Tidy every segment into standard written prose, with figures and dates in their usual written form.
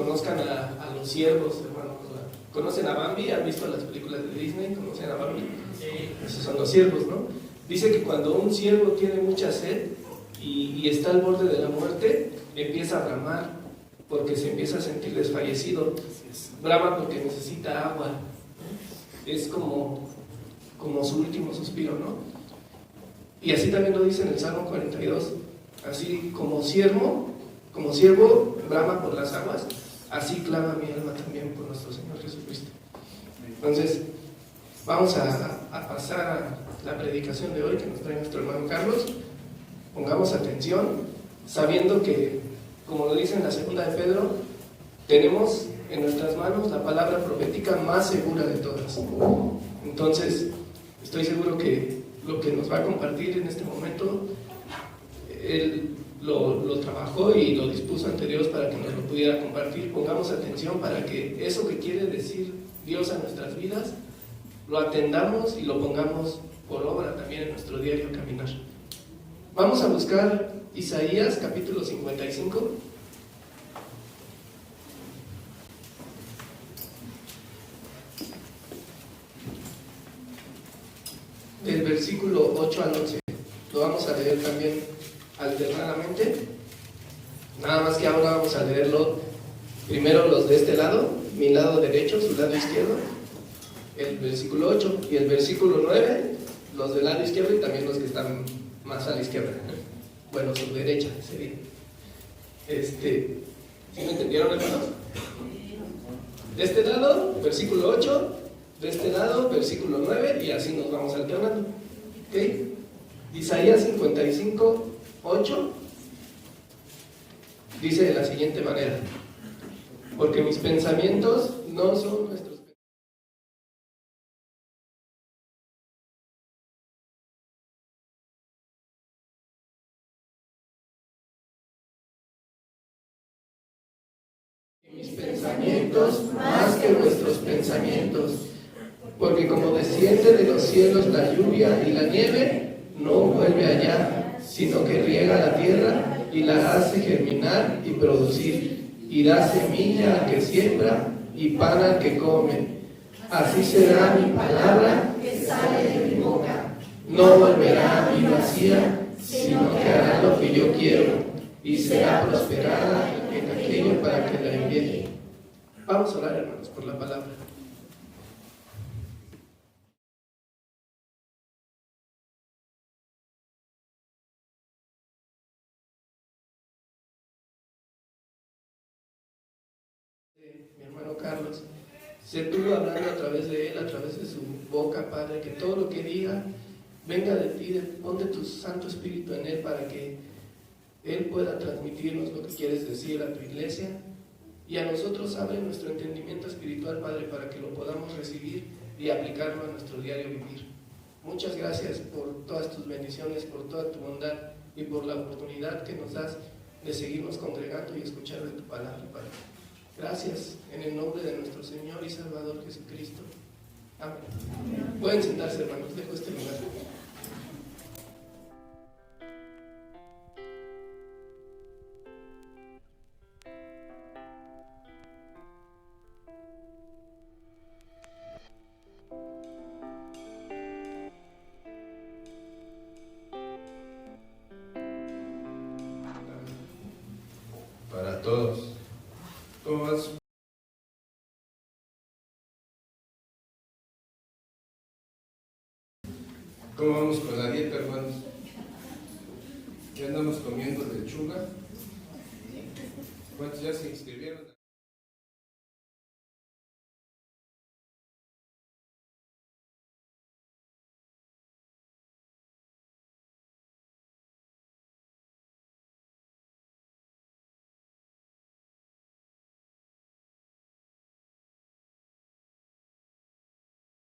conozcan a los ciervos, hermanos. ¿Conocen a Bambi? ¿Han visto las películas de Disney? ¿Conocen a Bambi? Esos son los ciervos, ¿no? Dice que cuando un ciervo tiene mucha sed y está al borde de la muerte, empieza a bramar porque se empieza a sentir desfallecido. Brama porque necesita agua. Es como su último suspiro, ¿no? Y así también lo dice en el Salmo 42. Así como siervo brama por las aguas, así clama mi alma también por nuestro Señor Jesucristo. Entonces, vamos a pasar a la predicación de hoy que nos trae nuestro hermano Carlos. Pongamos atención, sabiendo que, como lo dice en la segunda de Pedro, tenemos en nuestras manos la palabra profética más segura de todas. Entonces, estoy seguro que lo que nos va a compartir en este momento, él lo trabajó y lo dispuso ante Dios para que nos lo pudiera compartir. Pongamos atención para que eso que quiere decir Dios a nuestras vidas, lo atendamos y lo pongamos por obra también en nuestro diario caminar. Vamos a buscar Isaías capítulo 55. Del versículo 8 al 11. Lo vamos a leer también alternadamente. Nada más que ahora vamos a leerlo primero los de este lado, mi lado derecho, su lado izquierdo, el versículo 8 y el versículo 9, los del lado izquierdo y también los que están más a la izquierda. Bueno, su derecha sería. ¿Sí me entendieron, hermanos? De este lado, versículo 8, de este lado, versículo 9, y así nos vamos alternando. ¿Ok? Isaías 55, 8, dice de la siguiente manera: porque mis pensamientos no son nuestros. Mis pensamientos más que vuestros pensamientos, porque como desciende de los cielos la lluvia y la nieve, no vuelve allá, sino que riega la tierra y la hace germinar y producir, y da semilla al que siembra y pan al que come. Así será mi palabra que sale de mi boca. No volverá a mí vacía, sino que hará lo que yo quiero, y será prosperada en aquello para que la envíe. Vamos a orar, hermanos, por la palabra. Mi hermano Carlos, sé tú hablando a través de él, a través de su boca, Padre, que todo lo que diga venga de ti, ponte tu Santo Espíritu en él para que él pueda transmitirnos lo que quieres decir a tu iglesia, y a nosotros abre nuestro entendimiento espiritual, Padre, para que lo podamos recibir y aplicarlo a nuestro diario vivir. Muchas gracias por todas tus bendiciones, por toda tu bondad y por la oportunidad que nos das de seguirnos congregando y escuchar de tu palabra, Padre. Gracias en el nombre de nuestro Señor y Salvador Jesucristo. Amén. Pueden sentarse, hermanos, dejo este lugar. Para todos. ¿Cómo vas? ¿Cómo vamos con la dieta, hermanos? ¿Ya andamos comiendo lechuga? ¿Cuántos ya se inscribieron?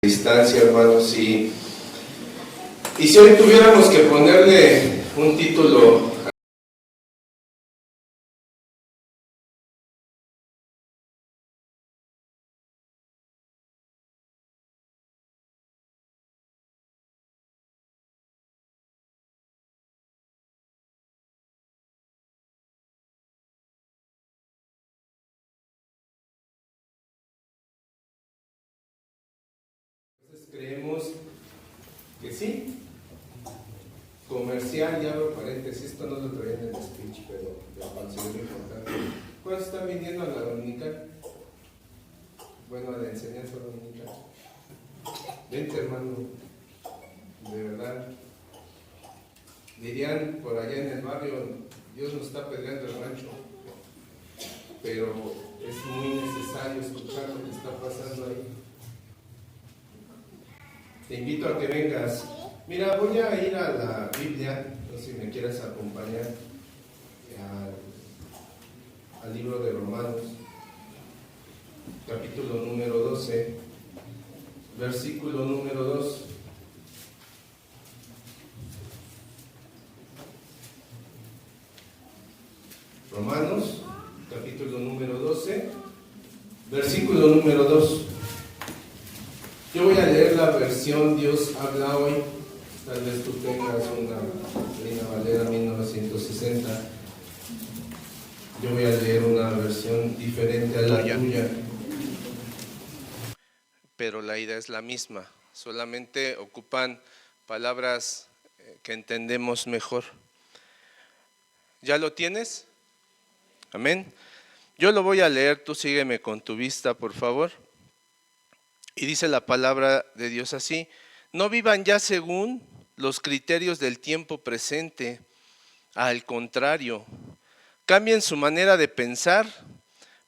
Distancia, hermanos, y si hoy tuviéramos que ponerle un título Creemos que sí. Comercial, y abro paréntesis, esto no lo traía en el speech, pero lo considero importante. ¿Cuántos están viniendo a la dominical? Bueno, a la enseñanza dominical. Vente, hermano, de verdad. Dirían por allá en el barrio, Dios nos está peleando el rancho, pero es muy necesario escuchar lo que está pasando ahí. Te invito a que vengas. Mira, voy a ir a la Biblia, no sé si me quieres acompañar al libro de Romanos, capítulo número 12, versículo número 2. Romanos, capítulo número 12, versículo número 2. Yo voy a leer la versión Dios habla hoy. Tal vez tú tengas una Reina Valera 1960. Yo voy a leer una versión diferente a la tuya. Pero la idea es la misma. Solamente ocupan palabras que entendemos mejor. ¿Ya lo tienes? Amén. Yo lo voy a leer, tú sígueme con tu vista, por favor. Y dice la palabra de Dios así: no vivan ya según los criterios del tiempo presente, al contrario, cambien su manera de pensar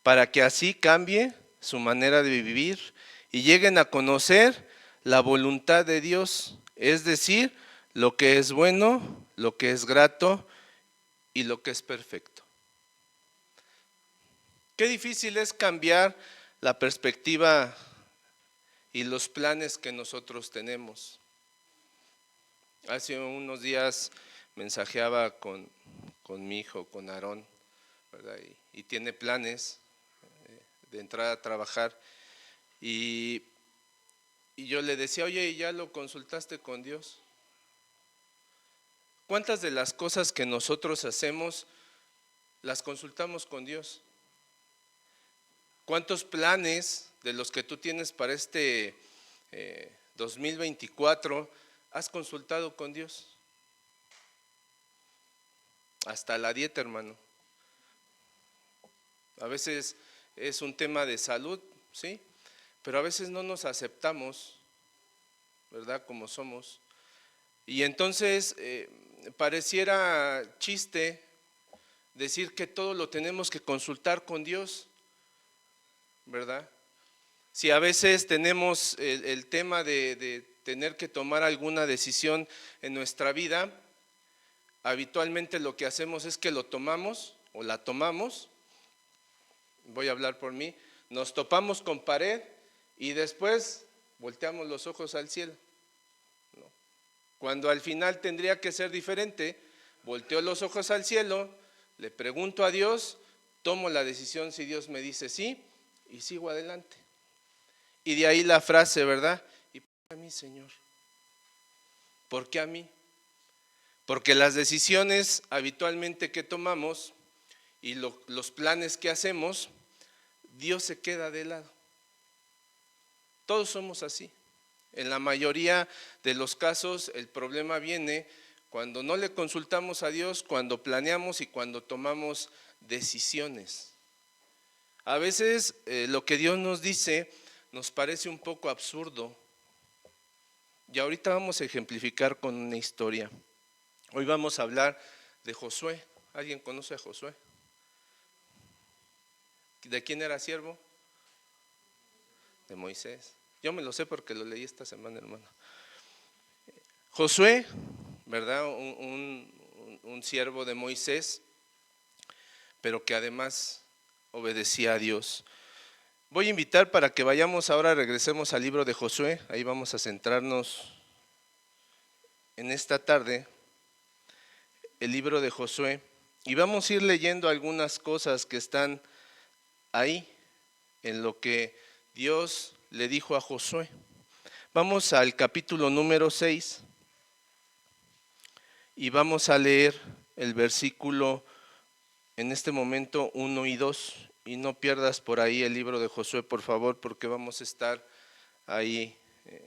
para que así cambie su manera de vivir y lleguen a conocer la voluntad de Dios, es decir, lo que es bueno, lo que es grato y lo que es perfecto. Qué difícil es cambiar la perspectiva y los planes que nosotros tenemos. Hace unos días mensajeaba con mi hijo, con Aarón, ¿verdad? Y tiene planes de entrar a trabajar. Y yo le decía, oye, ¿y ya lo consultaste con Dios? ¿Cuántas de las cosas que nosotros hacemos las consultamos con Dios? ¿Cuántos planes de los que tú tienes para este 2024 has consultado con Dios? Hasta la dieta, hermano. A veces es un tema de salud, ¿sí? Pero a veces no nos aceptamos, ¿verdad? Como somos. Y entonces pareciera chiste decir que todo lo tenemos que consultar con Dios, ¿verdad? Si a veces tenemos el tema de tener que tomar alguna decisión en nuestra vida, habitualmente lo que hacemos es que lo tomamos o la tomamos, voy a hablar por mí, nos topamos con pared y después volteamos los ojos al cielo, ¿no? Cuando al final tendría que ser diferente, volteo los ojos al cielo, le pregunto a Dios, tomo la decisión si Dios me dice sí y sigo adelante. Y de ahí la frase, ¿verdad? ¿Y por qué a mí, Señor? ¿Por qué a mí? Porque las decisiones habitualmente que tomamos y los planes que hacemos, Dios se queda de lado. Todos somos así. En la mayoría de los casos el problema viene cuando no le consultamos a Dios, cuando planeamos y cuando tomamos decisiones. A veces lo que Dios nos dice nos parece un poco absurdo. Y ahorita vamos a ejemplificar con una historia. Hoy vamos a hablar de Josué. ¿Alguien conoce a Josué? ¿De quién era siervo? De Moisés. Yo me lo sé porque lo leí esta semana, hermano. Josué, ¿verdad? Un siervo de Moisés, pero que además obedecía a Dios. Voy a invitar para que vayamos ahora, regresemos al libro de Josué. Ahí vamos a centrarnos en esta tarde, el libro de Josué. Y vamos a ir leyendo algunas cosas que están ahí, en lo que Dios le dijo a Josué. Vamos al capítulo número 6 y vamos a leer el versículo en este momento 1 y 2. Y no pierdas por ahí el libro de Josué, por favor, porque vamos a estar ahí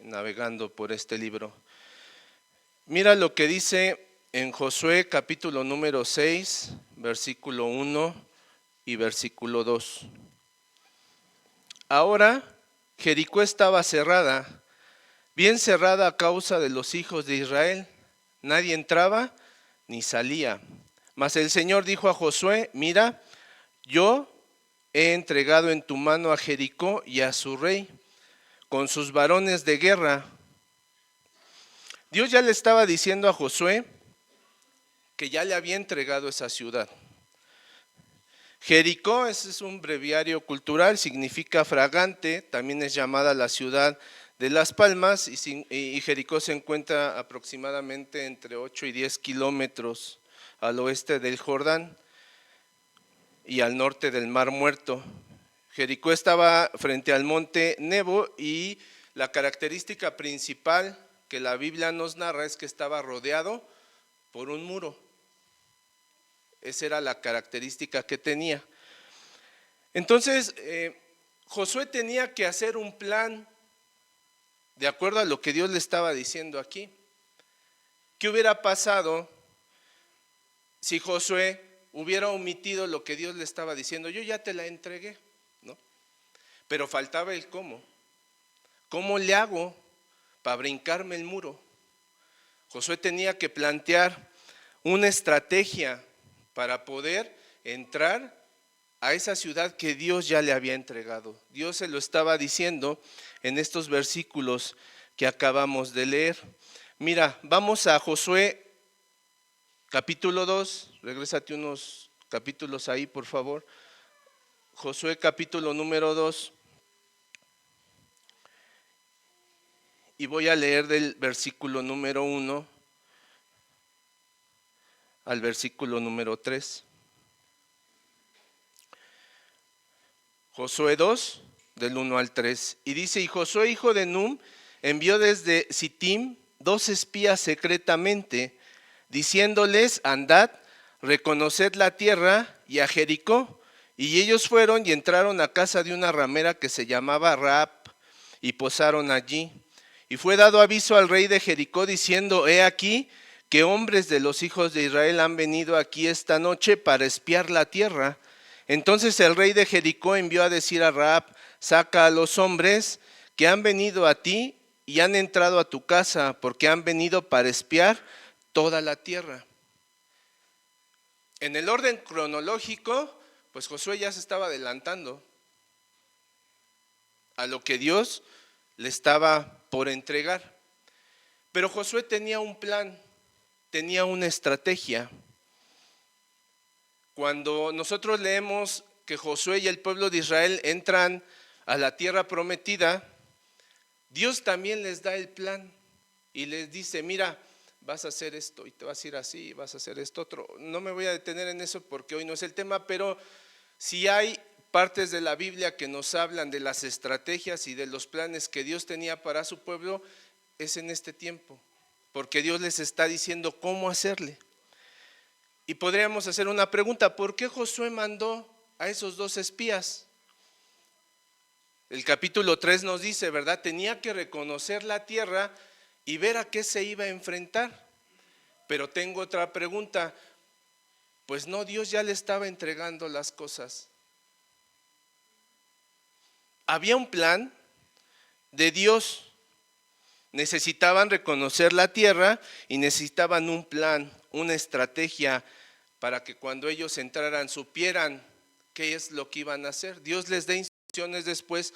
navegando por este libro. Mira lo que dice en Josué capítulo número 6, versículo 1 y versículo 2. Ahora Jericó estaba cerrada, bien cerrada a causa de los hijos de Israel. Nadie entraba ni salía. Mas el Señor dijo a Josué: mira, yo he entregado en tu mano a Jericó y a su rey, con sus varones de guerra. Dios ya le estaba diciendo a Josué que ya le había entregado esa ciudad. Jericó, ese es un breviario cultural, significa fragante, también es llamada la ciudad de las palmas, y Jericó se encuentra aproximadamente entre 8 y 10 kilómetros al oeste del Jordán y al norte del Mar Muerto. Jericó estaba frente al monte Nebo y la característica principal que la Biblia nos narra es que estaba rodeado por un muro. Esa era la característica que tenía. Entonces, Josué tenía que hacer un plan de acuerdo a lo que Dios le estaba diciendo aquí. ¿Qué hubiera pasado si Josué hubiera omitido lo que Dios le estaba diciendo? Yo ya te la entregué, ¿no? Pero faltaba el cómo. ¿Cómo le hago para brincarme el muro? Josué tenía que plantear una estrategia para poder entrar a esa ciudad que Dios ya le había entregado. Dios se lo estaba diciendo en estos versículos que acabamos de leer. Mira, vamos a Josué capítulo 2, regrésate unos capítulos ahí, por favor. Josué capítulo número 2. Y voy a leer del versículo número 1 al versículo número 3. Josué 2, del 1 al 3. Y dice: y Josué, hijo de Num, envió desde Sittim 2 espías secretamente, diciéndoles: andad, reconoced la tierra y a Jericó. Y ellos fueron y entraron a casa de una ramera que se llamaba Rahab, y posaron allí. Y fue dado aviso al rey de Jericó, diciendo: he aquí que hombres de los hijos de Israel han venido aquí esta noche para espiar la tierra. Entonces el rey de Jericó envió a decir a Rahab: saca a los hombres que han venido a ti y han entrado a tu casa, porque han venido para espiar toda la tierra. En el orden cronológico, pues Josué ya se estaba adelantando a lo que Dios le estaba por entregar. Pero Josué tenía un plan, tenía una estrategia. Cuando nosotros leemos que Josué y el pueblo de Israel entran a la tierra prometida, Dios también les da el plan y les dice: mira, vas a hacer esto y te vas a ir así, vas a hacer esto otro. No me voy a detener en eso porque hoy no es el tema, pero si hay partes de la Biblia que nos hablan de las estrategias y de los planes que Dios tenía para su pueblo, es en este tiempo, porque Dios les está diciendo cómo hacerle. Y podríamos hacer una pregunta: ¿por qué Josué mandó a esos 2 espías? El capítulo 3 nos dice, ¿verdad? Tenía que reconocer la tierra y ver a qué se iba a enfrentar. Pero tengo otra pregunta: pues no, Dios ya le estaba entregando las cosas. Había un plan de Dios. Necesitaban reconocer la tierra y necesitaban un plan, una estrategia para que cuando ellos entraran supieran qué es lo que iban a hacer. Dios les da instrucciones después,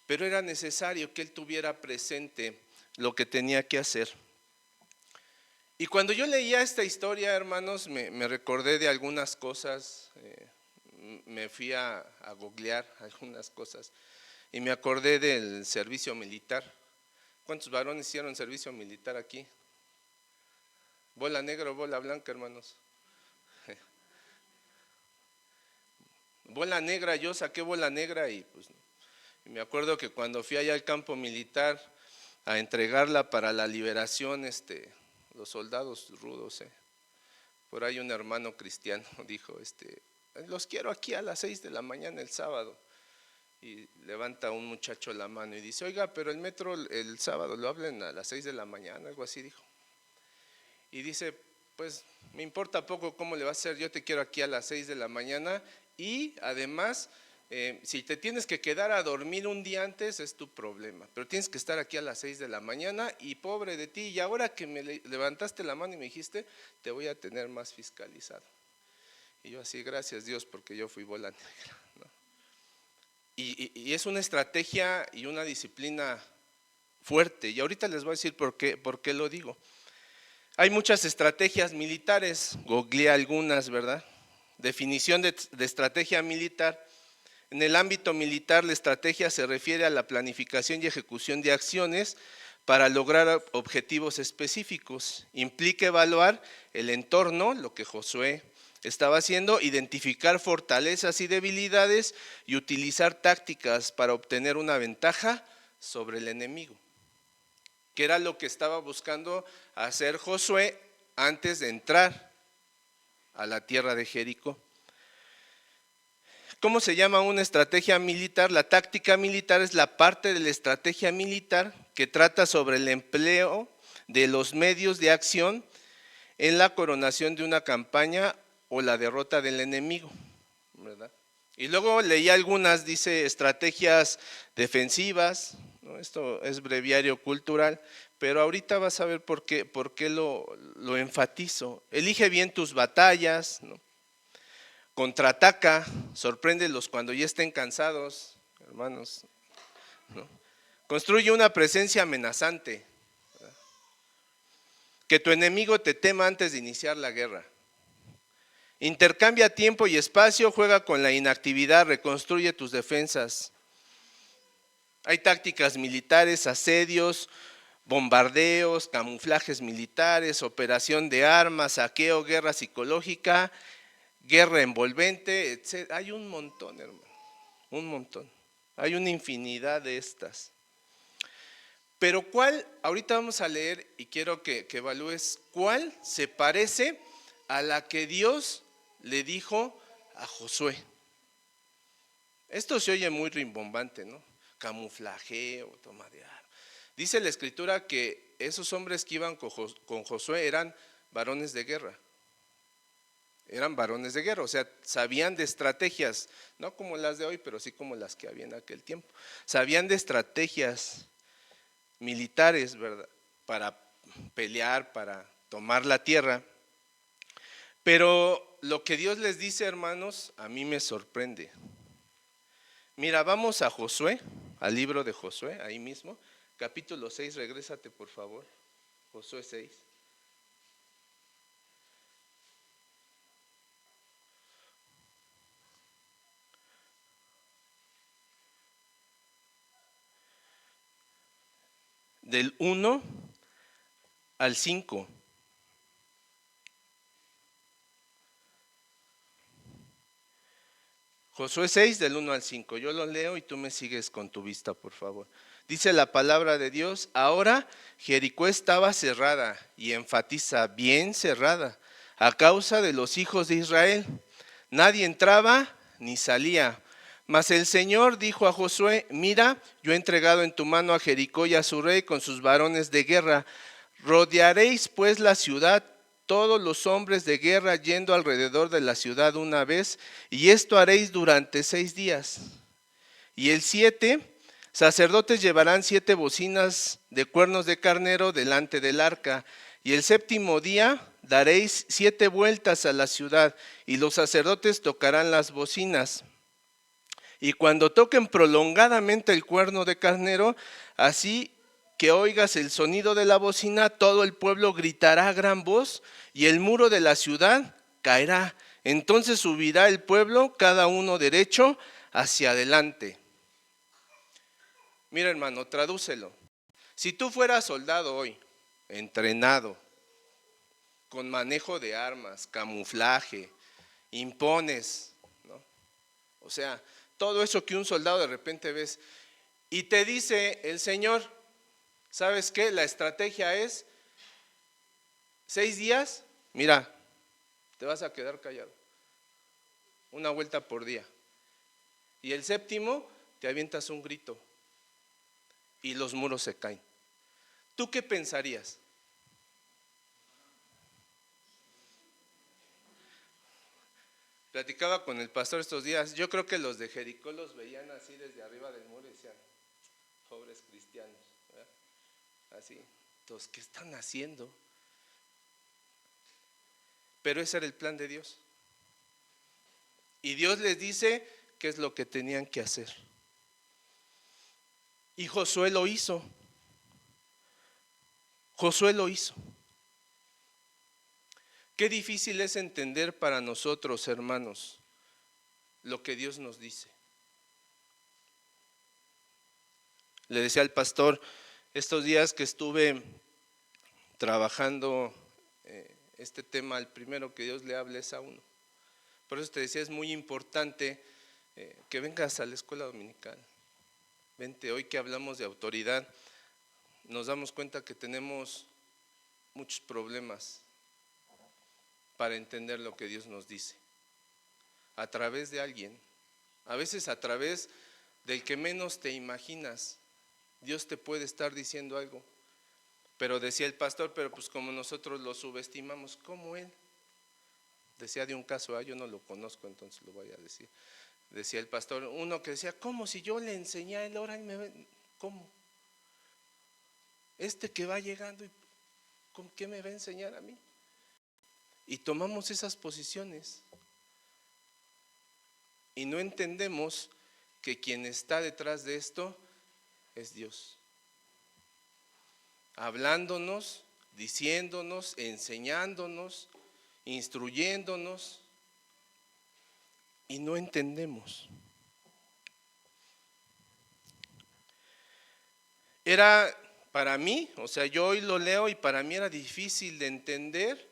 pero era necesario que él tuviera presente lo que tenía que hacer. Y cuando yo leía esta historia, hermanos, me recordé de algunas cosas, me fui a googlear algunas cosas y me acordé del servicio militar. ¿Cuántos varones hicieron servicio militar aquí? ¿Bola negra o bola blanca, hermanos? Bola negra, yo saqué bola negra y pues me acuerdo que cuando fui allá al campo militar a entregarla para la liberación, los soldados rudos, por ahí un hermano cristiano dijo, los quiero aquí a las 6 de la mañana el sábado. Y levanta un muchacho la mano y dice, oiga, pero el metro el sábado lo hablan a las 6 de la mañana, algo así dijo. Y dice, pues me importa poco cómo le va a hacer, yo te quiero aquí a las 6 de la mañana y además, si te tienes que quedar a dormir un día antes es tu problema, pero tienes que estar aquí a las 6 de la mañana y pobre de ti, y ahora que me levantaste la mano y me dijiste, te voy a tener más fiscalizado. Y yo así, gracias Dios, porque yo fui bola negra, ¿no? Y es una estrategia y una disciplina fuerte, y ahorita les voy a decir por qué lo digo. Hay muchas estrategias militares, googleé algunas, ¿verdad? Definición de estrategia militar. En el ámbito militar, la estrategia se refiere a la planificación y ejecución de acciones para lograr objetivos específicos. Implica evaluar el entorno, lo que Josué estaba haciendo, identificar fortalezas y debilidades y utilizar tácticas para obtener una ventaja sobre el enemigo, que era lo que estaba buscando hacer Josué antes de entrar a la tierra de Jericó. ¿Cómo se llama una estrategia militar? La táctica militar es la parte de la estrategia militar que trata sobre el empleo de los medios de acción en la coronación de una campaña o la derrota del enemigo, ¿verdad? Y luego leí algunas, dice estrategias defensivas, ¿no? Esto es breviario cultural, pero ahorita vas a ver por qué lo enfatizo. Elige bien tus batallas, ¿no? Contraataca, sorpréndelos cuando ya estén cansados, hermanos, ¿no? Construye una presencia amenazante, ¿verdad? Que tu enemigo te tema antes de iniciar la guerra. Intercambia tiempo y espacio, juega con la inactividad, reconstruye tus defensas. Hay tácticas militares, asedios, bombardeos, camuflajes militares, operación de armas, saqueo, guerra psicológica, guerra envolvente, etc. Hay un montón, hermano, un montón. Hay una infinidad de estas. Pero ¿cuál? Ahorita vamos a leer y quiero que evalúes cuál se parece a la que Dios le dijo a Josué. Esto se oye muy rimbombante, ¿no? Camuflajeo, toma de armas. Dice la escritura que esos hombres que iban con Josué eran varones de guerra. Eran varones de guerra, o sea, sabían de estrategias, no como las de hoy, pero sí como las que había en aquel tiempo. Sabían de estrategias militares, ¿verdad? Para pelear, para tomar la tierra. Pero lo que Dios les dice, hermanos, a mí me sorprende. Mira, vamos a Josué, al libro de Josué, ahí mismo, capítulo 6, regrésate por favor, Josué 6. Del 1 al 5. Josué 6 del 1 al 5. Yo lo leo y tú me sigues con tu vista, por favor. Dice la palabra de Dios, ahora Jericó estaba cerrada, y enfatiza, bien cerrada, a causa de los hijos de Israel. Nadie entraba ni salía. Mas el Señor dijo a Josué, mira, yo he entregado en tu mano a Jericó y a su rey con sus varones de guerra. Rodearéis pues la ciudad, todos los hombres de guerra yendo alrededor de la ciudad una vez, y esto haréis durante 6 días. Y el 7, sacerdotes llevarán 7 bocinas de cuernos de carnero delante del arca, y el 7º día daréis 7 vueltas a la ciudad, y los sacerdotes tocarán las bocinas. Y cuando toquen prolongadamente el cuerno de carnero, así que oigas el sonido de la bocina, todo el pueblo gritará a gran voz y el muro de la ciudad caerá. Entonces subirá el pueblo, cada uno derecho hacia adelante. Mira, hermano, tradúcelo. Si tú fueras soldado hoy, entrenado, con manejo de armas, camuflaje, impones, ¿no? O sea, todo eso que un soldado de repente ves, y te dice el Señor, ¿sabes qué? La estrategia es 6 días, mira, te vas a quedar callado, una vuelta por día. Y el 7º te avientas un grito y los muros se caen. ¿Tú qué pensarías? Platicaba con el pastor estos días, yo creo que los de Jericó los veían así desde arriba del muro y decían, pobres cristianos, ¿verdad? Así, entonces, ¿qué están haciendo? Pero ese era el plan de Dios. Y Dios les dice qué es lo que tenían que hacer. Y Josué lo hizo. Josué lo hizo. Qué difícil es entender para nosotros, hermanos, lo que Dios nos dice. Le decía al pastor estos días que estuve trabajando este tema, el primero que Dios le hable es a uno. Por eso te decía, es muy importante que vengas a la escuela dominical. Vente, hoy que hablamos de autoridad, nos damos cuenta que tenemos muchos problemas para entender lo que Dios nos dice. A través de alguien, a veces a través del que menos te imaginas, Dios te puede estar diciendo algo. Pero decía el pastor, pero pues como nosotros lo subestimamos, ¿cómo él? Decía de un caso, yo no lo conozco, entonces lo voy a decir. Decía el pastor, uno que decía, ¿cómo si yo le enseñé a él ahora él me ve? ¿Cómo? Este que va llegando, ¿con qué me va a enseñar a mí? Y tomamos esas posiciones y no entendemos que quien está detrás de esto es Dios, hablándonos, diciéndonos, enseñándonos, instruyéndonos, y no entendemos. Era para mí, o sea, yo hoy lo leo y para mí era difícil de entender,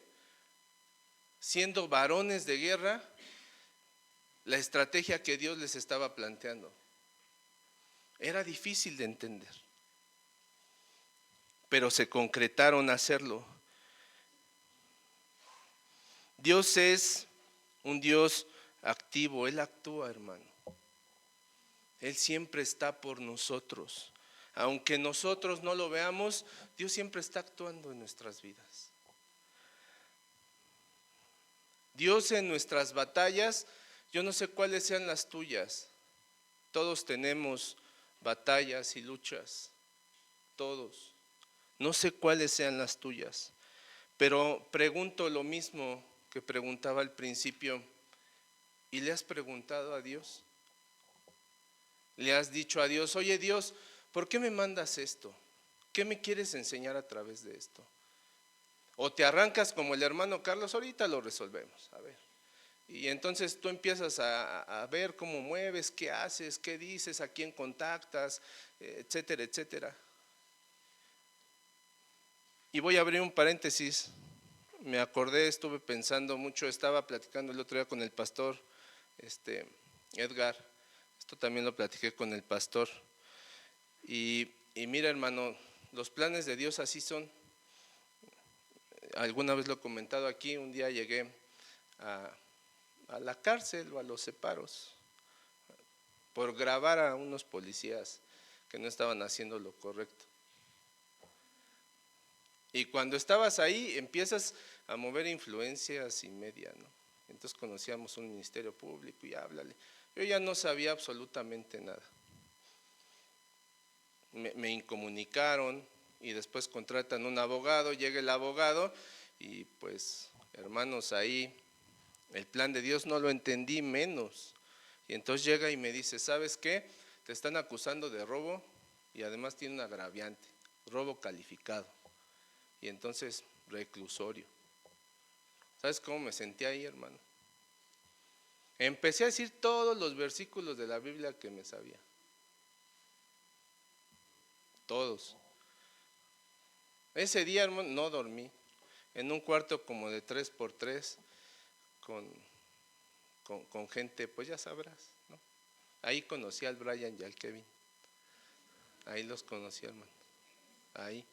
siendo varones de guerra, la estrategia que Dios les estaba planteando. Era difícil de entender, pero se concretaron a hacerlo. Dios es un Dios activo, Él actúa, hermano. Él siempre está por nosotros. Aunque nosotros no lo veamos, Dios siempre está actuando en nuestras vidas. Dios en nuestras batallas, yo no sé cuáles sean las tuyas. Todos tenemos batallas y luchas, todos. No sé cuáles sean las tuyas, pero pregunto lo mismo que preguntaba al principio. ¿Y le has preguntado a Dios? ¿Le has dicho a Dios, oye Dios, ¿por qué me mandas esto? ¿Qué me quieres enseñar a través de esto? O te arrancas como el hermano Carlos, ahorita lo resolvemos, a ver. Y entonces tú empiezas a ver cómo mueves, qué haces, qué dices, a quién contactas, etcétera, etcétera. Y voy a abrir un paréntesis. Me acordé, estuve pensando mucho, estaba platicando el otro día con el pastor Edgar. Esto también lo platiqué con el pastor. Y mira, hermano, los planes de Dios así son. Alguna vez lo he comentado aquí, un día llegué a la cárcel o a los separos por grabar a unos policías que no estaban haciendo lo correcto. Y cuando estabas ahí empiezas a mover influencias y media, ¿no? Entonces conocíamos un ministerio público y háblale. Yo ya no sabía absolutamente nada. Me incomunicaron y después contratan un abogado, llega el abogado y pues hermanos ahí el plan de Dios no lo entendí menos. Y entonces llega y me dice, ¿sabes qué? Te están acusando de robo y además tiene un agraviante, robo calificado. Y entonces reclusorio. ¿Sabes cómo me sentí ahí, hermano? Empecé a decir todos los versículos de la Biblia que me sabía. Todos. Ese día, hermano, no dormí. En un cuarto como de 3x3 con gente, pues ya sabrás, ¿no? Ahí conocí al Brian y al Kevin. Ahí los conocí, hermano. Ahí.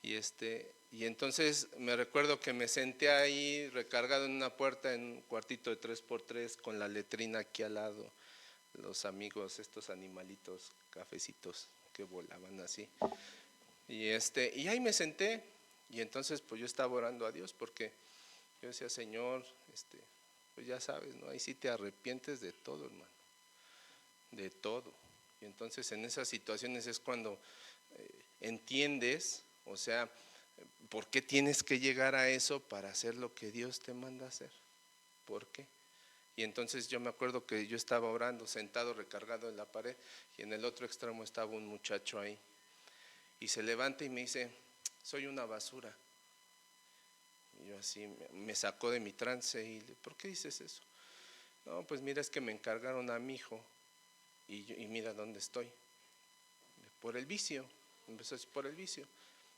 Y entonces me recuerdo que me senté ahí recargado en una puerta, en un cuartito de 3x3 con la letrina aquí al lado. los amigos, estos animalitos, cafecitos que volaban así. Y ahí me senté, y entonces pues yo estaba orando a Dios, porque yo decía, Señor, pues ya sabes, ¿no? Ahí sí te arrepientes de todo, hermano, de todo. Y entonces en esas situaciones es cuando entiendes, o sea, ¿por qué tienes que llegar a eso para hacer lo que Dios te manda hacer? ¿Por qué? Y entonces yo me acuerdo que yo estaba orando, sentado, recargado en la pared, y en el otro extremo estaba un muchacho ahí. Y se levanta y me dice, soy una basura. Y yo así, me sacó de mi trance y le, ¿por qué dices eso? No, pues mira, es que me encargaron a mi hijo y mira dónde estoy. Por el vicio, empezó a decir, por el vicio.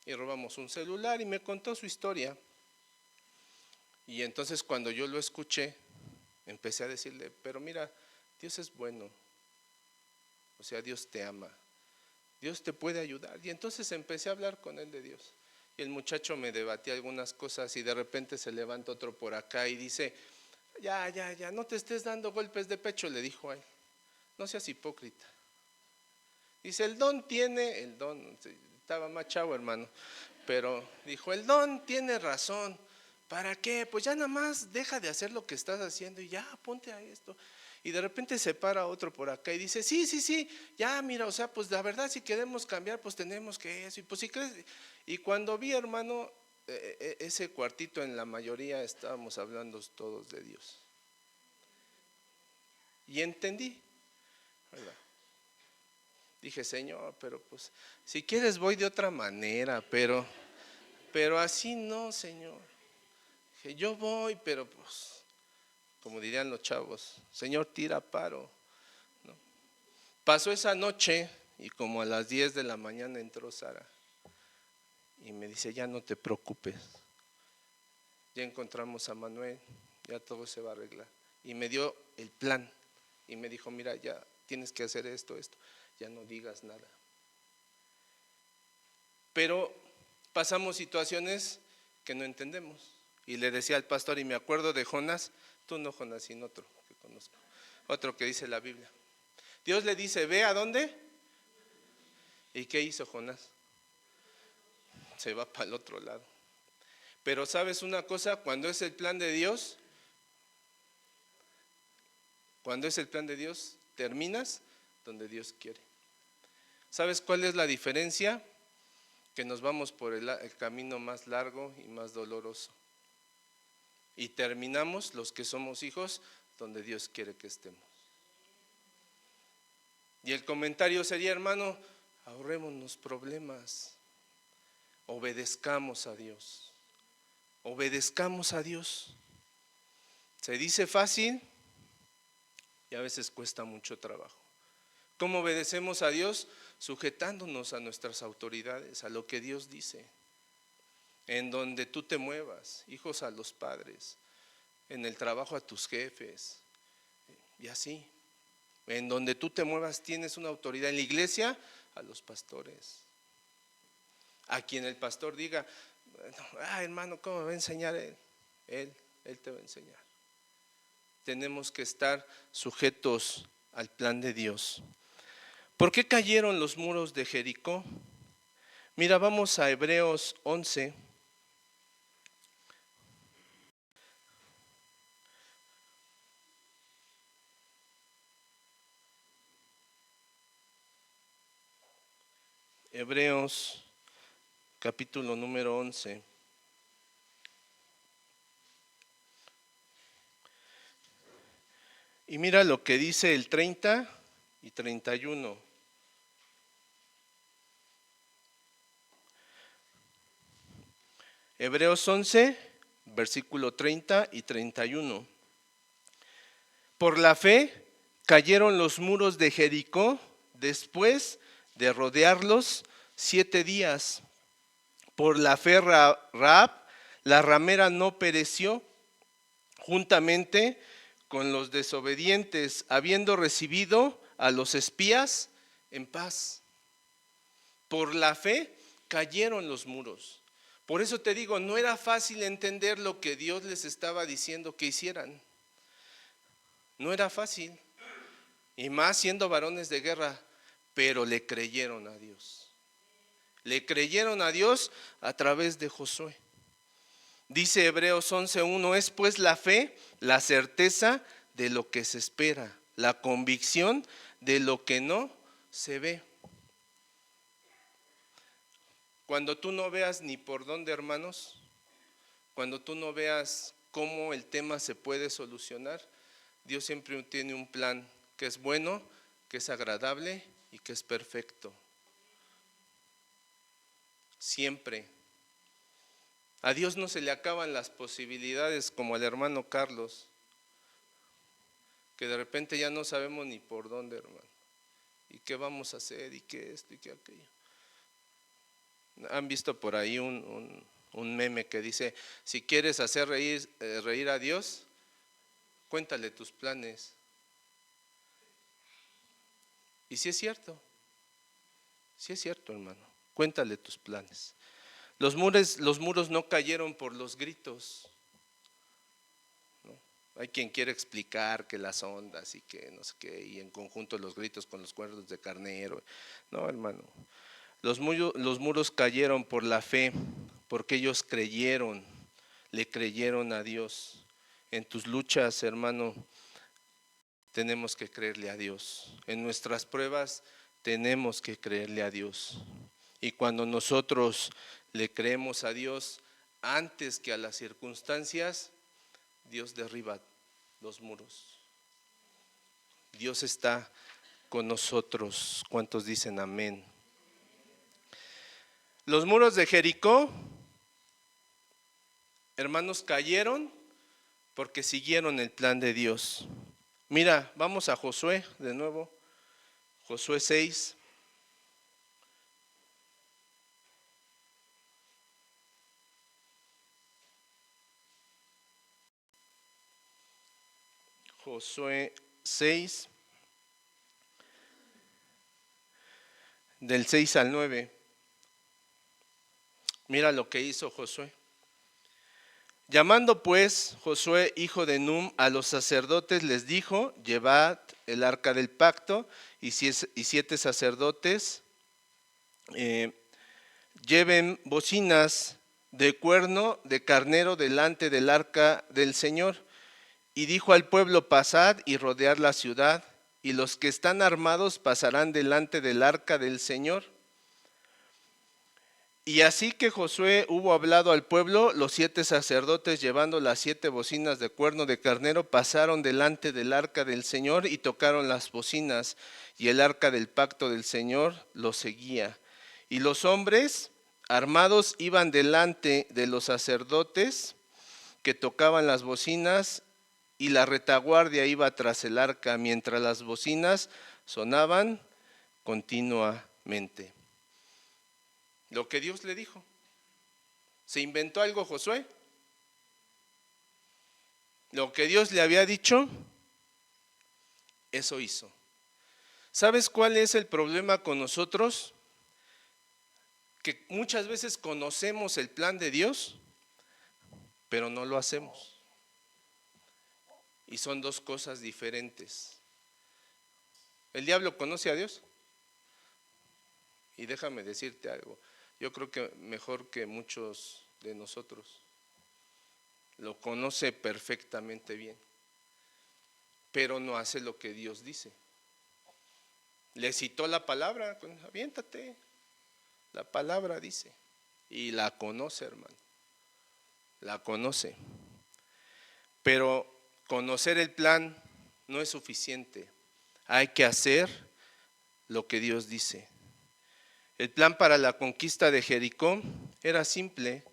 Y robamos un celular y me contó su historia. Y entonces cuando yo lo escuché, empecé a decirle, pero mira, Dios es bueno, o sea, Dios te ama, Dios te puede ayudar. Y entonces empecé a hablar con él de Dios. Y el muchacho me debatía algunas cosas y de repente se levanta otro por acá y dice, ya, no te estés dando golpes de pecho, le dijo a él, no seas hipócrita. Dice, el don, estaba más chavo, hermano, pero dijo, el don tiene razón. ¿Para qué? Pues ya nada más deja de hacer lo que estás haciendo y ya ponte a esto. Y de repente se para otro por acá y dice, sí, ya mira, o sea, pues la verdad si queremos cambiar, pues tenemos que eso. Y pues si crees, y cuando vi, hermano, ese cuartito, en la mayoría estábamos hablando todos de Dios. Y entendí, ¿verdad? Dije, Señor, pero pues si quieres voy de otra manera, pero así no, Señor. Dije, yo voy, pero pues, como dirían los chavos, Señor, tira paro, ¿no? Pasó esa noche y como a las 10 de la mañana entró Sara y me dice, ya no te preocupes, ya encontramos a Manuel, ya todo se va a arreglar. Y me dio el plan y me dijo, mira, ya tienes que hacer esto, ya no digas nada. Pero pasamos situaciones que no entendemos. Y le decía al pastor, y me acuerdo de Jonás, tú no Jonás, sino otro que conozco, otro que dice la Biblia. Dios le dice, ve a dónde. ¿Y qué hizo Jonás? Se va para el otro lado. Pero ¿sabes una cosa? Cuando es el plan de Dios, terminas donde Dios quiere. ¿Sabes cuál es la diferencia? Que nos vamos por el camino más largo y más doloroso. Y terminamos, los que somos hijos, donde Dios quiere que estemos. Y el comentario sería, hermano, ahorrémonos problemas, obedezcamos a Dios, obedezcamos a Dios. Se dice fácil y a veces cuesta mucho trabajo. ¿Cómo obedecemos a Dios? Sujetándonos a nuestras autoridades, a lo que Dios dice. En donde tú te muevas, hijos a los padres, en el trabajo a tus jefes, y así. En donde tú te muevas tienes una autoridad. En la iglesia, a los pastores. A quien el pastor diga, hermano, ¿cómo me va a enseñar él? Él te va a enseñar. Tenemos que estar sujetos al plan de Dios. ¿Por qué cayeron los muros de Jericó? Mira, vamos a Hebreos 11. Hebreos capítulo número 11. Y mira lo que dice el 30 y 31. Hebreos 11, versículo 30 y 31. Por la fe cayeron los muros de Jericó después de rodearlos 7 días. Por la fe Rahab, la ramera, no pereció juntamente con los desobedientes, habiendo recibido a los espías en paz. Por la fe cayeron los muros. Por eso te digo, no era fácil entender lo que Dios les estaba diciendo que hicieran. No era fácil. y más siendo varones de guerra, pero le creyeron a Dios. Le creyeron a Dios a través de Josué. Dice Hebreos 11:1, es pues la fe, la certeza de lo que se espera, la convicción de lo que no se ve. Cuando tú no veas ni por dónde, hermanos, cuando tú no veas cómo el tema se puede solucionar, Dios siempre tiene un plan que es bueno, que es agradable y que es perfecto. Siempre. A Dios no se le acaban las posibilidades como al hermano Carlos, que de repente ya no sabemos ni por dónde, hermano. ¿Y qué vamos a hacer? ¿Y qué esto? ¿Y qué aquello? ¿Han visto por ahí un meme que dice, si quieres hacer reír a Dios, cuéntale tus planes? Y sí es cierto, hermano, cuéntale tus planes. Los muros no cayeron por los gritos, ¿no? Hay quien quiere explicar que las ondas y que no sé qué, y en conjunto los gritos con los cuernos de carnero. No, hermano, los muros cayeron por la fe, porque ellos creyeron, le creyeron a Dios. En tus luchas, hermano, tenemos que creerle a Dios. En nuestras pruebas tenemos que creerle a Dios. Y cuando nosotros le creemos a Dios antes que a las circunstancias, Dios derriba los muros. Dios está con nosotros. ¿Cuántos dicen amén? Los muros de Jericó, hermanos, cayeron porque siguieron el plan de Dios. Mira, vamos a Josué de nuevo. Josué 6. Josué 6, del 6 al 9. Mira lo que hizo Josué. Llamando pues Josué, hijo de Num, a los sacerdotes, les dijo, llevad el arca del pacto, y 7 sacerdotes lleven bocinas de cuerno de carnero delante del arca del Señor. Y dijo al pueblo, pasad y rodead la ciudad, y los que están armados pasarán delante del arca del Señor. Y así que Josué hubo hablado al pueblo, los 7 sacerdotes llevando las 7 bocinas de cuerno de carnero pasaron delante del arca del Señor y tocaron las bocinas, y el arca del pacto del Señor los seguía. Y los hombres armados iban delante de los sacerdotes que tocaban las bocinas, y la retaguardia iba tras el arca mientras las bocinas sonaban continuamente. Lo que Dios le dijo. ¿Se inventó algo Josué? Lo que Dios le había dicho, eso hizo. ¿Sabes cuál es el problema con nosotros? Que muchas veces conocemos el plan de Dios, pero no lo hacemos. Y son dos cosas diferentes. ¿El diablo conoce a Dios? Y déjame decirte algo, yo creo que mejor que muchos de nosotros. Lo conoce perfectamente bien, pero no hace lo que Dios dice. Le citó la palabra, aviéntate, la palabra dice, y la conoce, hermano, la conoce. Pero conocer el plan no es suficiente, hay que hacer lo que Dios dice. El plan para la conquista de Jericó era simple.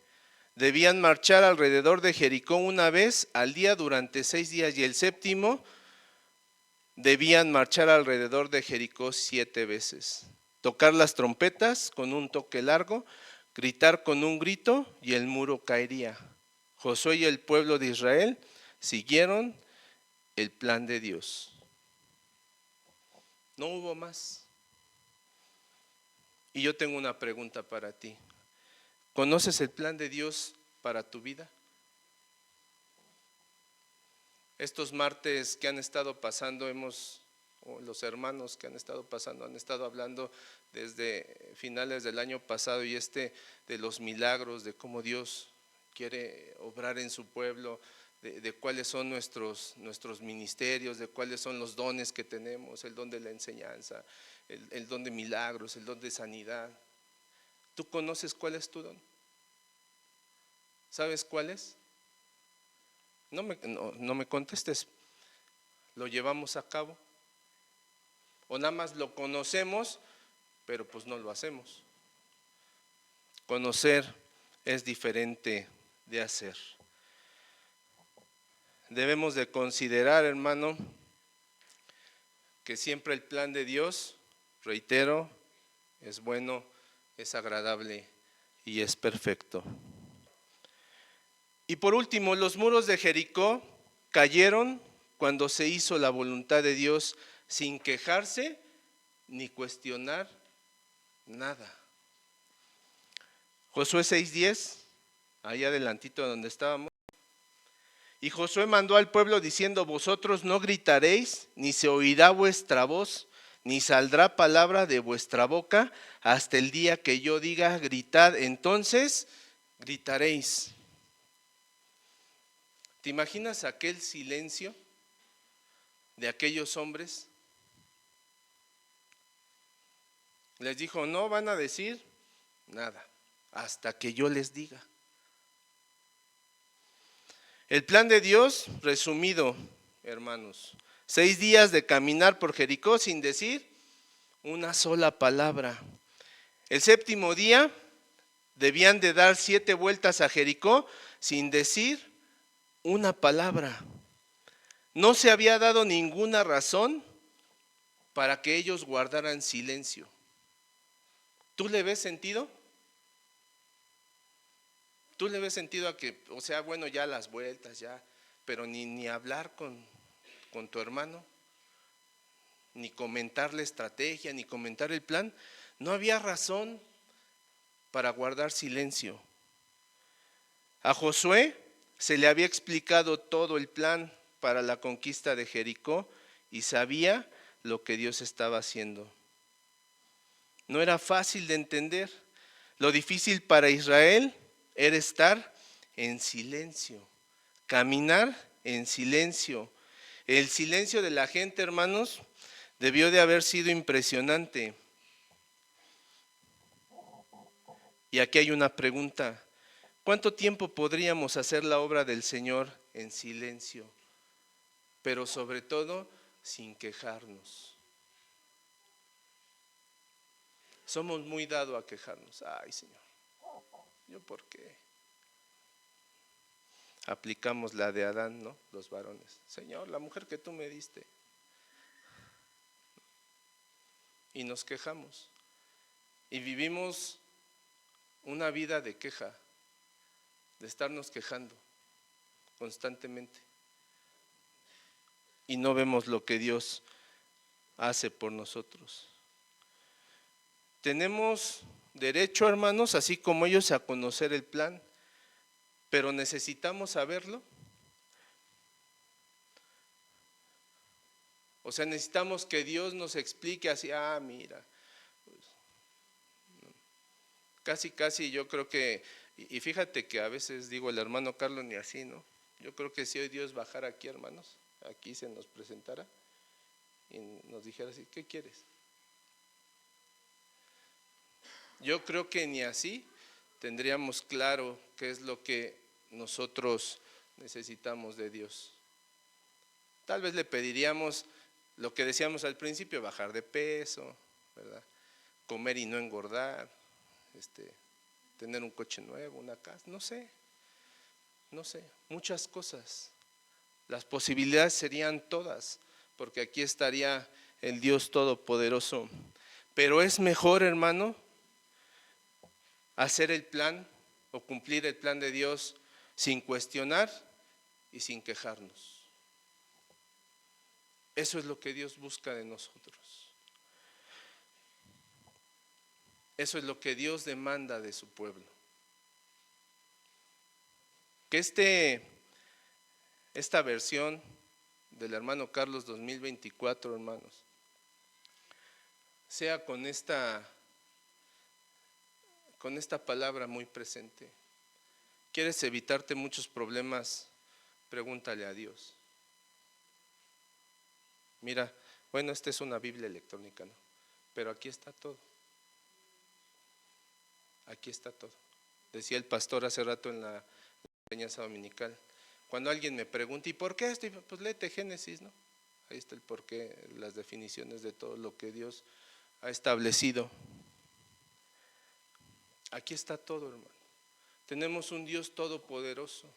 Debían marchar alrededor de Jericó una vez al día durante 6 días, y el séptimo debían marchar alrededor de Jericó 7 veces. Tocar las trompetas con un toque largo, gritar con un grito, y el muro caería. Josué y el pueblo de Israel siguieron el plan de Dios. No hubo más. Y yo tengo una pregunta para ti. ¿Conoces el plan de Dios para tu vida? Estos martes que han estado pasando hemos o los hermanos que han estado pasando, han estado hablando desde finales del año pasado y de los milagros, de cómo Dios quiere obrar en su pueblo, de cuáles son nuestros ministerios, de cuáles son los dones que tenemos, el don de la enseñanza, el don de milagros, el don de sanidad. ¿Tú conoces cuál es tu don? ¿Sabes cuál es? No me contestes. ¿Lo llevamos a cabo? ¿O nada más lo conocemos, pero pues no lo hacemos? Conocer es diferente de hacer. Debemos de considerar, hermano, que siempre el plan de Dios, reitero, es bueno, es agradable y es perfecto. Y por último, los muros de Jericó cayeron cuando se hizo la voluntad de Dios sin quejarse ni cuestionar nada. Josué 6:10, ahí adelantito donde estábamos. Y Josué mandó al pueblo diciendo: vosotros no gritaréis, ni se oirá vuestra voz, ni saldrá palabra de vuestra boca, hasta el día que yo diga gritad, entonces gritaréis. ¿Te imaginas aquel silencio de aquellos hombres? Les dijo: no van a decir nada, hasta que yo les diga. El plan de Dios, resumido, hermanos: 6 días de caminar por Jericó sin decir una sola palabra. El séptimo día debían de dar 7 vueltas a Jericó sin decir una palabra. No se había dado ninguna razón para que ellos guardaran silencio. ¿Tú le ves sentido? ¿Tú le ves sentido a que, o sea, bueno, ya las vueltas, ya, pero ni hablar con tu hermano, ni comentar la estrategia, ni comentar el plan? No había razón para guardar silencio. A Josué se le había explicado todo el plan para la conquista de Jericó y sabía lo que Dios estaba haciendo. No era fácil de entender. Lo difícil para Israel era estar en silencio, caminar en silencio. El silencio de la gente, hermanos, debió de haber sido impresionante. Y aquí hay una pregunta: ¿cuánto tiempo podríamos hacer la obra del Señor en silencio? Pero sobre todo, sin quejarnos. Somos muy dados a quejarnos. Ay, Señor, ¿yo por qué? Aplicamos la de Adán, ¿no? Los varones. Señor, la mujer que tú me diste. Y nos quejamos. Y vivimos una vida de queja, de estarnos quejando constantemente. Y no vemos lo que Dios hace por nosotros. Tenemos derecho, hermanos, así como ellos, a conocer el plan, pero necesitamos saberlo. O sea, necesitamos que Dios nos explique así: mira, pues, casi yo creo que, y fíjate que a veces digo, el hermano Carlos ni así, ¿no? Yo creo que si hoy Dios bajara aquí, hermanos, aquí se nos presentara y nos dijera así: ¿qué quieres? Yo creo que ni así tendríamos claro qué es lo que nosotros necesitamos de Dios. Tal vez le pediríamos lo que decíamos al principio: bajar de peso, ¿verdad? Comer y no engordar, tener un coche nuevo, una casa, no sé, muchas cosas. Las posibilidades serían todas, porque aquí estaría el Dios Todopoderoso. Pero es mejor, hermano, hacer el plan o cumplir el plan de Dios sin cuestionar y sin quejarnos. Eso es lo que Dios busca de nosotros. Eso es lo que Dios demanda de su pueblo. Que esta versión del hermano Carlos 2024, hermanos, sea con esta palabra muy presente. ¿Quieres evitarte muchos problemas? Pregúntale a Dios. Mira, bueno, esta es una Biblia electrónica, ¿no? Pero aquí está todo. Aquí está todo. Decía el pastor hace rato en la enseñanza dominical. Cuando alguien me pregunta, ¿y por qué esto? Pues léete Génesis, ¿no? Ahí está el porqué, las definiciones de todo lo que Dios ha establecido. Aquí está todo, hermano. Tenemos un Dios todopoderoso,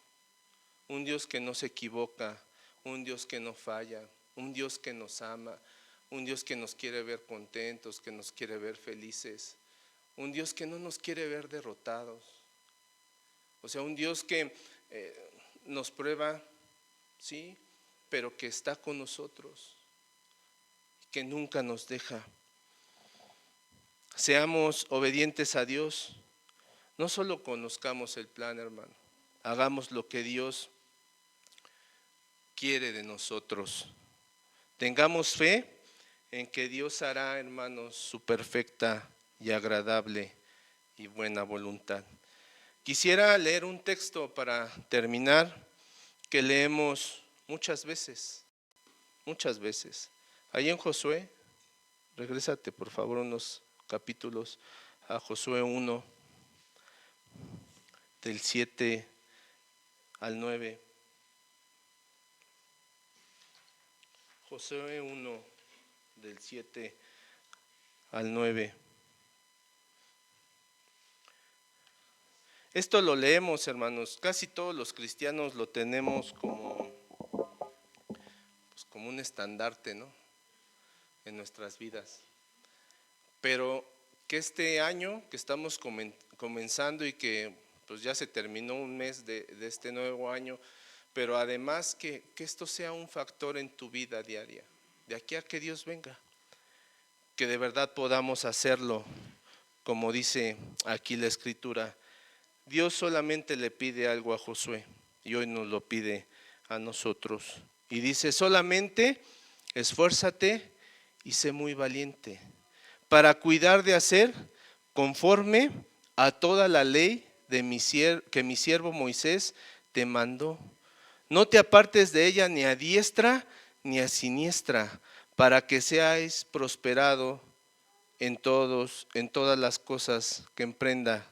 un Dios que no se equivoca, un Dios que no falla, un Dios que nos ama, un Dios que nos quiere ver contentos, que nos quiere ver felices, un Dios que no nos quiere ver derrotados. O sea, un Dios que nos prueba, sí, pero que está con nosotros, que nunca nos deja. Seamos obedientes a Dios. No solo conozcamos el plan, hermano, hagamos lo que Dios quiere de nosotros. Tengamos fe en que Dios hará, hermanos, su perfecta y agradable y buena voluntad. Quisiera leer un texto para terminar, que leemos muchas veces. Ahí en Josué, regrésate por favor unos capítulos a Josué 1, del 7 al 9. Josué 1, del 7 al 9. Esto lo leemos, hermanos, casi todos los cristianos lo tenemos como un estandarte, ¿no?, en nuestras vidas. Pero que este año que estamos comenzando y que pues ya se terminó un mes de este nuevo año, pero además que esto sea un factor en tu vida diaria, de aquí a que Dios venga, que de verdad podamos hacerlo, como dice aquí la Escritura. Dios solamente le pide algo a Josué y hoy nos lo pide a nosotros. Y dice: solamente esfuérzate y sé muy valiente para cuidar de hacer conforme a toda la ley que mi siervo Moisés te mandó. No te apartes de ella ni a diestra ni a siniestra, para que seáis prosperado en todas las cosas que emprendas.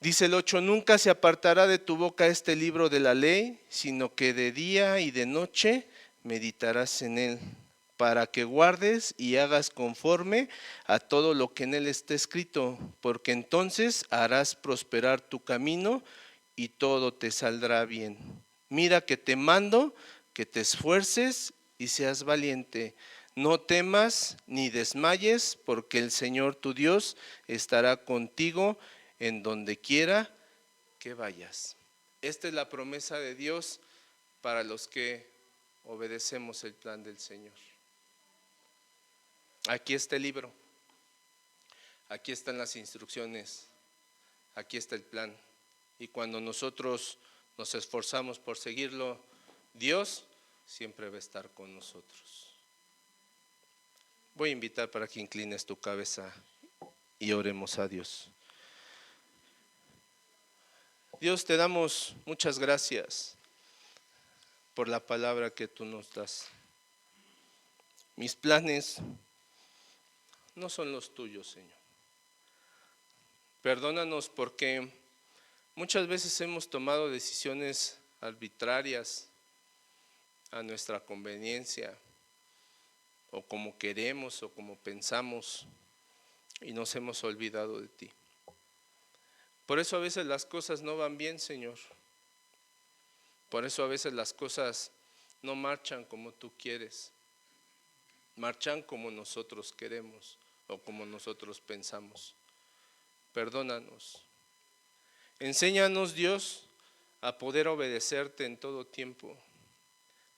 Dice el 8: nunca se apartará de tu boca este libro de la ley, sino que de día y de noche meditarás en él, para que guardes y hagas conforme a todo lo que en él está escrito, porque entonces harás prosperar tu camino y todo te saldrá bien. Mira que te mando que te esfuerces y seas valiente. No temas ni desmayes, porque el Señor tu Dios estará contigo en donde quiera que vayas. Esta es la promesa de Dios para los que obedecemos el plan del Señor. Aquí está el libro, aquí están las instrucciones, aquí está el plan. Y cuando nosotros nos esforzamos por seguirlo, Dios siempre va a estar con nosotros. Voy a invitar para que inclines tu cabeza y oremos a Dios. Dios, te damos muchas gracias por la palabra que tú nos das. Mis planes no son los tuyos, Señor. Perdónanos porque muchas veces hemos tomado decisiones arbitrarias a nuestra conveniencia, o como queremos o como pensamos, y nos hemos olvidado de ti. Por eso a veces las cosas no van bien, Señor. Por eso a veces las cosas no marchan como tú quieres, marchan como nosotros queremos o como nosotros pensamos. Perdónanos. Enséñanos, Dios, a poder obedecerte en todo tiempo.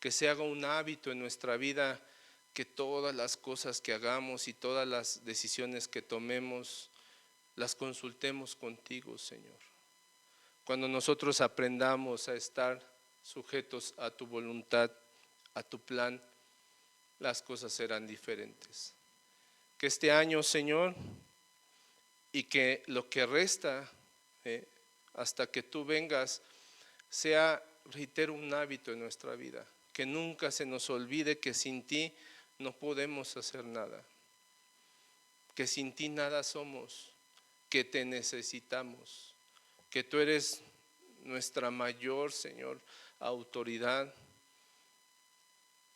Que se haga un hábito en nuestra vida, que todas las cosas que hagamos y todas las decisiones que tomemos las consultemos contigo, Señor. Cuando nosotros aprendamos a estar sujetos a tu voluntad, a tu plan, las cosas serán diferentes. que este año, Señor, y que lo que resta hasta que tú vengas sea, reitero, un hábito en nuestra vida, que nunca se nos olvide que sin ti no podemos hacer nada, que sin ti nada somos, que te necesitamos, que tú eres nuestra mayor, Señor, autoridad,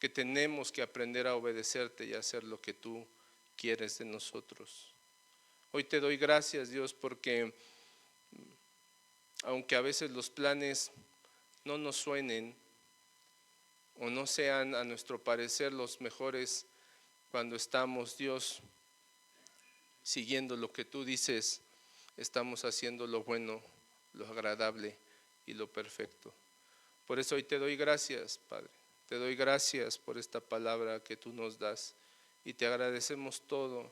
que tenemos que aprender a obedecerte y a hacer lo que tú quieres de nosotros. Hoy te doy gracias, Dios, porque aunque a veces los planes no nos suenen o no sean a nuestro parecer los mejores, cuando estamos, Dios, siguiendo lo que tú dices, estamos haciendo lo bueno, lo agradable y lo perfecto. Por eso hoy te doy gracias, Padre. Te doy gracias por esta palabra que tú nos das y te agradecemos todo,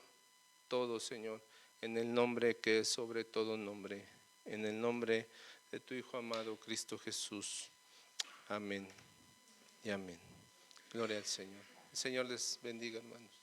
todo, Señor, en el nombre que es sobre todo nombre, en el nombre de tu Hijo amado, Cristo Jesús. Amén y amén. Gloria al Señor. El Señor les bendiga, hermanos.